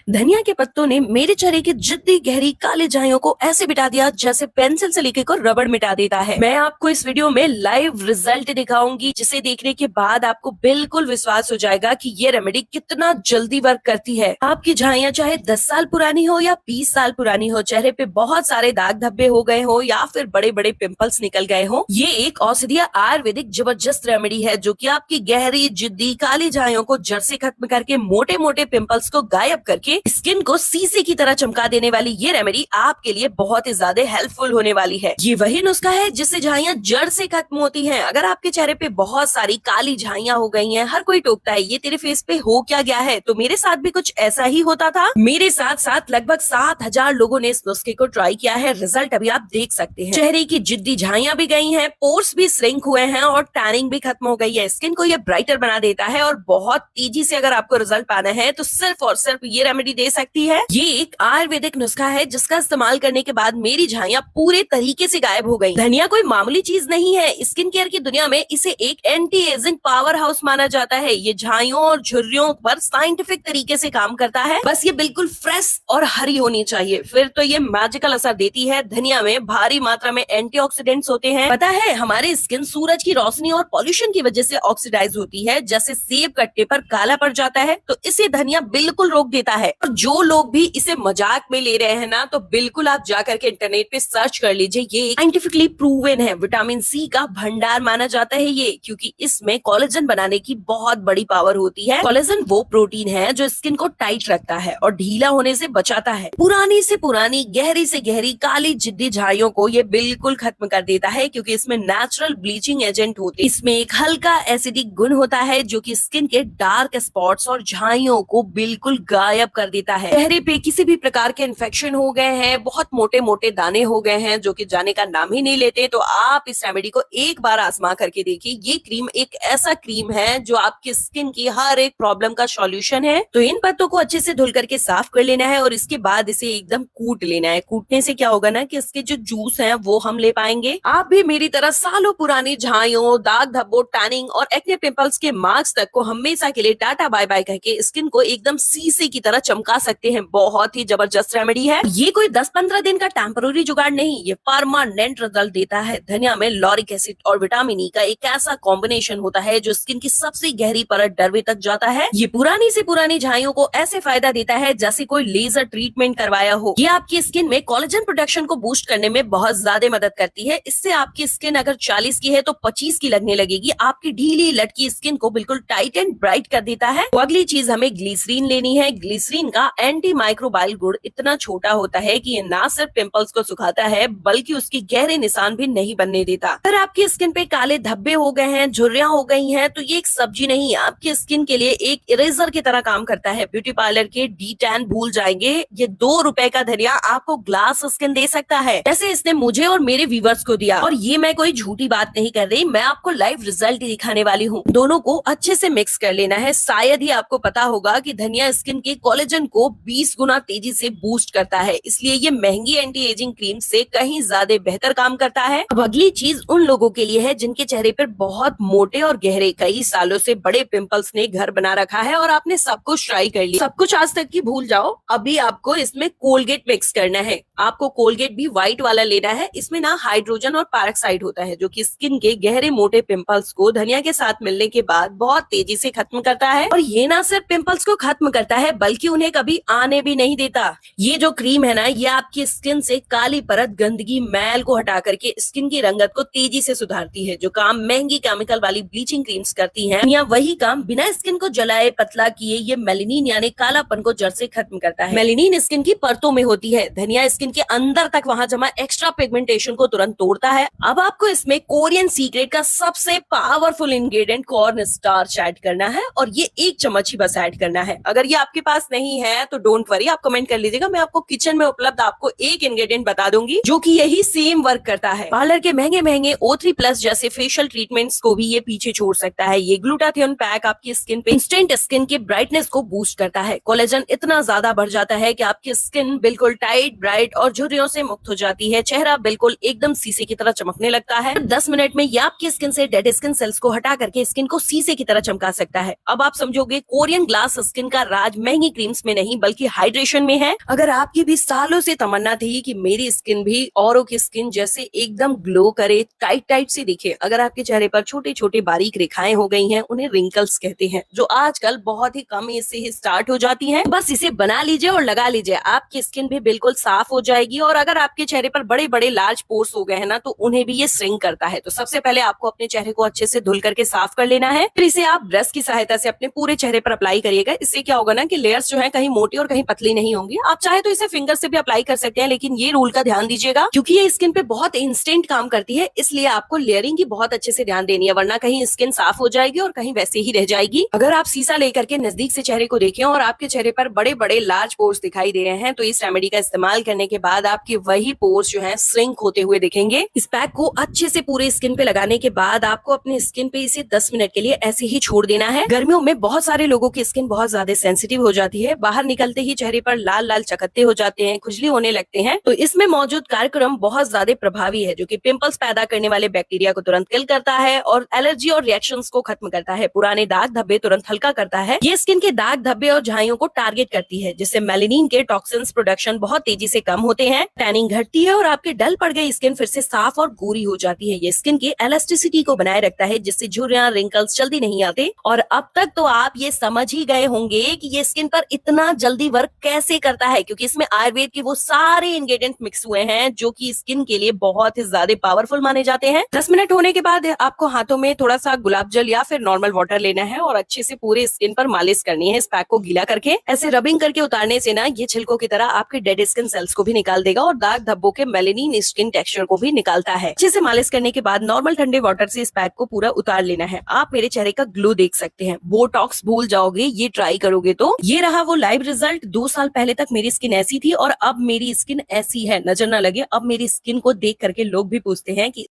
धनिया के पत्तों ने मेरे चेहरे की जिद्दी गहरी काले झाइयों को ऐसे मिटा दिया जैसे पेंसिल से लिखे को रबड़ मिटा देता है। मैं आपको इस वीडियो में लाइव रिजल्ट दिखाऊंगी, जिसे देखने के बाद आपको बिल्कुल विश्वास हो जाएगा कि ये रेमेडी कितना जल्दी वर्क करती है। आपकी झाइयां चाहे 10 साल पुरानी हो या 20 साल पुरानी हो, चेहरे पे बहुत सारे दाग धब्बे हो गए हो या फिर बड़े बड़े पिंपल्स निकल गए हो, ये एक औषधीय आयुर्वेदिक जबरदस्त रेमेडी है जो कि आपकी गहरी जिद्दी काली झाइयों को जड़ से खत्म करके मोटे मोटे पिंपल्स को गायब करके स्किन को शीशे की तरह चमका देने वाली ये रेमेडी आपके लिए बहुत ही ज्यादा हेल्पफुल होने वाली है। ये वही नुस्खा है जिससे झाइयां जड़ से खत्म होती हैं। अगर आपके चेहरे पे बहुत सारी काली झाइयां हो गई हैं, हर कोई टोकता है ये तेरे फेस पे हो क्या गया है, तो मेरे साथ भी कुछ ऐसा ही होता था। मेरे साथ साथ लगभग 7,000 लोगों ने इस नुस्खे को ट्राई किया है। रिजल्ट अभी आप देख सकते हैं। चेहरे की जिद्दी झाइयां भी गई हैं, पोर्स भी श्रिंक हुए हैं और टैनिंग भी खत्म हो गई है। स्किन को ये ब्राइटर बना देता है और बहुत तेजी से अगर आपको रिजल्ट पाना है तो सिर्फ और सिर्फ ये रेमेडी दे सकती है। ये एक आयुर्वेदिक नुस्खा है जिसका इस्तेमाल करने के बाद मेरी झाइयां पूरे तरीके से गायब हो गई। धनिया कोई मामूली चीज नहीं है। स्किन केयर की दुनिया में इसे एक एंटी एजिंग पावर हाउस माना जाता है। ये झाइयों और झुर्रियों पर साइंटिफिक तरीके से काम करता है। बस ये बिल्कुल फ्रेश और हरी होनी चाहिए, फिर तो ये मैजिकल असर देती है। धनिया में भारी मात्रा में एंटीऑक्सीडेंट्स होते हैं। पता है, हमारे स्किन सूरज की रोशनी और पॉल्यूशन की वजह से ऑक्सीडाइज होती है। जैसे सेब कट्टे पर काला पड़ जाता है, तो इसे धनिया बिल्कुल रोक देता है। और जो लोग भी इसे मजाक में ले रहे हैं ना, तो बिल्कुल आप जाकर के इंटरनेट पे सर्च कर लीजिए। ये साइंटिफिकली प्रूवन है। विटामिन सी का भंडार माना जाता है ये, क्योंकि इसमें कोलेजन बनाने की बहुत बड़ी पावर होती है। कोलेजन वो प्रोटीन है जो स्किन को टाइट रखता है और ढीला होने से बचाता है। पुरानी से पुरानी, गहरी से गहरी काली जिद्दी झाइयों को ये बिल्कुल खत्म कर देता है, क्योंकि इसमें नेचुरल ब्लीचिंग एजेंट होते हैं। इसमें एक हल्का एसिडिक गुण होता है जो कि स्किन के डार्क स्पॉट्स और झाइयों को बिल्कुल गायब कर देता है। चेहरे पे किसी भी प्रकार के इन्फेक्शन हो गए हैं, बहुत मोटे मोटे दाने हो गए हैं जो कि जाने का नाम ही नहीं लेते, तो आप इस रेमेडी को एक बार आजमा करके देखिए। ये क्रीम एक ऐसा क्रीम है जो आपकी स्किन की हर एक प्रॉब्लम का सॉल्यूशन है। तो इन पत्तों को अच्छे से धुल करके साफ कर लेना है और इसके बाद इसे एकदम कूट लेना है। कूटने से क्या होगा ना कि इसके जो जूस हैं वो हम ले पाएंगे। आप भी मेरी तरह सालों पुरानी झाइयों, दाग धब्बों, टैनिंग और एक्ने पिंपल्स के मार्क्स तक को हमेशा के लिए टाटा बाय बाय करके स्किन को एकदम शीशे की तरह चमका सकते हैं। बहुत ही जबरदस्त रेमेडी है। ये कोई 10-15 दिन का टेम्पररी जुगाड़ नहीं, ये परमानेंट रिजल्ट देता है। धनिया में लॉरिक एसिड और विटामिन ई का एक ऐसा कॉम्बिनेशन होता है जो स्किन की सबसे गहरी परत डरवे तक जाता है। ये पुरानी से पुरानी झाइयों को ऐसे फायदा देता है जैसे कोई लेजर ट्रीटमेंट करवाया हो। ये आपकी स्किन में कोलेजन प्रोडक्शन को बूस्ट करने में बहुत ज्यादा मदद करती है। इससे आपकी स्किन अगर 40 की है तो 25 की लगने लगेगी। आपकी ढीली लटकी स्किन को बिल्कुल टाइट एंड ब्राइट कर देता है। तो अगली चीज हमें ग्लिसरीन लेनी है। ग्लिसरीन का एंटी माइक्रोबाइल गुण इतना छोटा होता है कि ये ना सिर्फ पिंपल्स को सुखाता है बल्कि उसकी गहरे निशान भी नहीं बनने देता। अगर आपकी स्किन पे काले धब्बे हो गए हैं, झुर्रियां हो गई हैं, तो ये एक सब्जी नहीं, आपकी स्किन के लिए एक इरेजर की तरह काम करता है। ब्यूटी पार्लर के डी टैन भूल जाएंगे। ये 2 रुपए का धनिया आपको ग्लास स्किन दे सकता है, जैसे इसने मुझे और मेरे व्यूवर्स को दिया। और ये मैं कोई झूठी बात नहीं कर रही, मैं आपको लाइव रिजल्ट दिखाने वाली हूँ। दोनों को अच्छे से मिक्स कर लेना है। शायद ही आपको पता होगा कि धनिया स्किन के कोलेजन को 20 गुना तेजी से बूस्ट करता है, इसलिए ये महंगी एंटी एजिंग क्रीम से कहीं ज्यादा बेहतर काम करता है। अब अगली चीज उन लोगों के लिए है जिनके चेहरे पर बहुत मोटे और गहरे, कई सालों से बड़े पिंपल्स ने घर बना रखा है और आपने सब कुछ ट्राई कर लिया। सब कुछ आज तक की भूल जाओ, अभी आपको इसमें कोलगेट मिक्स करना है। आपको कोलगेट भी व्हाइट वाला लेना है। इसमें ना हाइड्रोजन और पैरोक्साइड होता है जो कि स्किन के गहरे मोटे पिंपल्स को धनिया के साथ मिलने के बाद बहुत तेजी से खत्म करता है। और ये ना सिर्फ पिंपल्स को खत्म करता है बल्कि उन्हें कभी आने भी नहीं देता। ये जो क्रीम है ना, ये आपकी स्किन से काली परत, गंदगी, मैल को हटा करके स्किन की रंगत को तेजी से सुधारती है। जो काम महंगी केमिकल वाली ब्लीचिंग क्रीम्स करती हैं, या वही काम बिना स्किन को जलाए पतला किए ये मेलेनिन यानी कालापन को जड़ से खत्म करता है। मेलेनिन स्किन की परतों में होती है। धनिया स्किन के अंदर तक वहां जमा एक्स्ट्रा पिगमेंटेशन को तुरंत तोड़ता है। अब आपको इसमें कोरियन सीक्रेट का सबसे powerful ingredient corn starch add करना है और ये 1 चम्मच ही बस ऐड करना है। अगर ये आपके पास नहीं है तो डोंट वरी, आप कमेंट कर लीजिएगा। मैं आपको किचन में उपलब्ध आपको एक इंग्रेडिएंट बता दूंगी जो कि यही सेम वर्क करता है। पार्लर के महंगे महंगे O3+ जैसे फेशियल ट्रीटमेंट्स को भी ये पीछे छोड़ सकता है। ये ग्लूटाथियोन पैक आपकी स्किन पे इंस्टेंट स्किन के ब्राइटनेस को बूस्ट करता है। कोलेजन इतना ज्यादा बढ़ जाता है कि आपकी स्किन बिल्कुल टाइट, ब्राइट और झुर्रियों से मुक्त हो जाती है। चेहरा बिल्कुल एकदम शीशे की तरह चमकने लगता है। 10 मिनट में ये आपकी स्किन से डेड स्किन सेल्स को हटा करके स्किन को शीशे की तरह चमका सकता है। अब आप समझोगे कोरियन ग्लास स्किन का राज महंगी क्रीम गेम्स में नहीं बल्कि हाइड्रेशन में है। अगर आपकी भी सालों से तमन्ना थी कि मेरी स्किन भी औरों की स्किन जैसे एकदम ग्लो करे, टाइट टाइट सी दिखे, अगर आपके चेहरे पर छोटे छोटे बारीक रेखाएं हो गई हैं, उन्हें रिंकल्स कहते हैं, जो आजकल बहुत ही कम एज से ही स्टार्ट हो जाती हैं, बस इसे बना लीजिए और लगा लीजिए, आपकी स्किन भी बिल्कुल साफ हो जाएगी। और अगर आपके चेहरे पर बड़े बड़े लार्ज पोर्स हो गए हैं ना, तो उन्हें भी ये श्रिंक करता है। तो सबसे पहले आपको अपने चेहरे को अच्छे से धुल करके साफ कर लेना है, फिर इसे आप ब्रश की सहायता से अपने पूरे चेहरे पर अप्लाई करिएगा। इससे क्या होगा ना कि लेयर्स जो है कहीं मोटी और कहीं पतली नहीं होंगी। आप चाहे तो इसे फिंगर से भी अप्लाई कर सकते हैं, लेकिन ये रूल का ध्यान दीजिएगा क्योंकि ये स्किन पे बहुत इंस्टेंट काम करती है, इसलिए आपको लेयरिंग की बहुत अच्छे से ध्यान देनी है, वरना कहीं स्किन साफ हो जाएगी और कहीं वैसे ही रह जाएगी। अगर आप शीशा लेकर के नजदीक से चेहरे को देखें और आपके चेहरे पर बड़े बड़े लार्ज पोर्स दिखाई दे रहे हैं, तो इस रेमेडी का इस्तेमाल करने के बाद आपके वही पोर्स जो है श्रिंक होते हुए दिखेंगे। इस पैक को अच्छे से पूरे स्किन पे लगाने के बाद आपको अपने स्किन पे इसे 10 मिनट के लिए ऐसे ही छोड़ देना है। गर्मियों में बहुत सारे लोगों की स्किन बहुत ज्यादा सेंसिटिव हो जाती है, बाहर निकलते ही चेहरे पर लाल लाल चकत्ते हो जाते हैं, खुजली होने लगते हैं। तो इसमें मौजूद कार्यक्रम बहुत ज्यादा प्रभावी है, जो कि पिंपल्स पैदा करने वाले बैक्टीरिया को तुरंत किल करता है और एलर्जी और रिएक्शंस को खत्म करता है, पुराने दाग धब्बे तुरंत हल्का करता है। ये स्किन के दाग धब्बे और झाइयों को टारगेट करती है, जिससे मेलानिन के टॉक्सिन्स प्रोडक्शन बहुत तेजी से कम होते हैं, टैनिंग घटती है और आपके डल पड़ गई स्किन फिर से साफ और गोरी हो जाती है। ये स्किन की एलास्टिसिटी को बनाए रखता है, जिससे झुर्रियां रिंकल्स जल्दी नहीं आते। और अब तक तो आप ये समझ ही गए होंगे कि ये स्किन पर इतना जल्दी वर्क कैसे करता है, क्योंकि इसमें आयुर्वेद के वो सारे इंग्रेडिएंट मिक्स हुए हैं जो कि स्किन के लिए बहुत ही ज्यादा पावरफुल माने जाते हैं। 10 मिनट होने के बाद आपको हाथों में थोड़ा सा गुलाब जल या फिर नॉर्मल वाटर लेना है और अच्छे से पूरे स्किन पर मालिश करनी है। इस पैक को गीला करके ऐसे रबिंग करके उतारने से ना ये छिलकों की तरह आपके डेड स्किन सेल्स को भी निकाल देगा और दाग धब्बों के मेलानिन स्किन टेक्सचर को भी निकालता है। अच्छे से मालिश करने के बाद नॉर्मल ठंडे वाटर से इस पैक को पूरा उतार लेना है। आप मेरे चेहरे का ग्लो देख सकते हैं, बोटॉक्स भूल जाओगे ये ट्राई करोगे तो। ये रहा वो लाइव रिजल्ट। 2 साल पहले तक मेरी स्किन ऐसी थी और अब मेरी स्किन ऐसी है, नजर न लगे। अब मेरी स्किन को देख करके लोग भी पूछते हैं कि